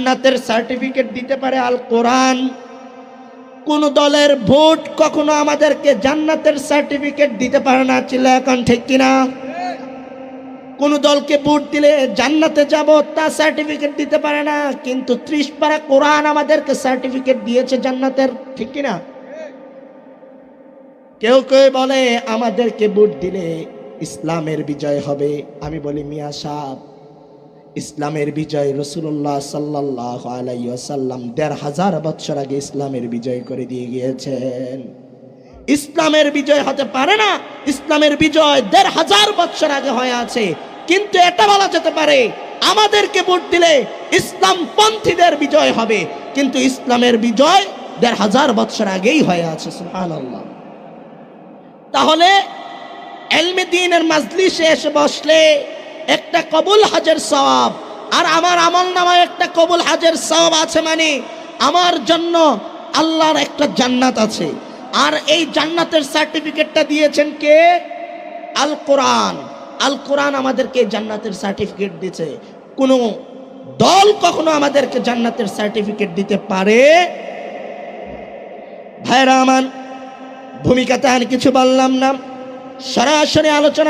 জান্নাতের সার্টিফিকেট দিতে পারে আল কোরআন। কোন দলের ভোট কখনো আমাদেরকে জান্নাতের সার্টিফিকেট দিতে পারে না। চিল্লা এখন ঠিক কিনা? কোন দলকে ভোট দিলে জান্নাতে যাব তা সার্টিফিকেট দিতে পারে না, কিন্তু 30 পারা কোরআন আমাদেরকে সার্টিফিকেট দিয়েছে জান্নাতের, ঠিক কিনা? কেউ কেউ বলে আমাদেরকে ভোট দিলে ইসলামের বিজয় হবে। আমি বলি মিয়া সাহেব, ইসলামের বিজয় রাসূলুল্লাহ সাল্লাল্লাহু আলাইহি ওয়াসাল্লাম ১৫০০ বছর আগে ইসলামের বিজয় করে দিয়ে গিয়েছেন। ইসলামের বিজয় হতে পারে না, ইসলামের বিজয় ১৫০০ বছর আগে হয়ে আছে। কিন্তু এটা বলা যেতে পারে আমাদেরকে ভোট দিলে ইসলামপন্থীদের বিজয় হবে, কিন্তু ইসলামের বিজয় ১৫০০ বছর আগেই হয়ে আছে। সুবহানাল্লাহ। তাহলে ইলমে দ্বীনের মাজলিসে এসে বসলে একটা কবুল হজের সওয়াব, আর আমার আমলনামায় একটা কবুল হজের সওয়াব আছে, মানে আমার জন্য আল্লাহর একটা জান্নাত আছে। আর এই জান্নাতের সার্টিফিকেটটা দিয়েছেন কে? আল কোরআন। আল কোরআন আমাদেরকে জান্নাতের সার্টিফিকেট দিয়েছে। কোন দল কখনো আমাদেরকে জান্নাতের সার্টিফিকেট দিতে পারে? ভাইরা আমার, ভূমিকাতে আর কিছু বললাম না, সরাসরি আলোচনা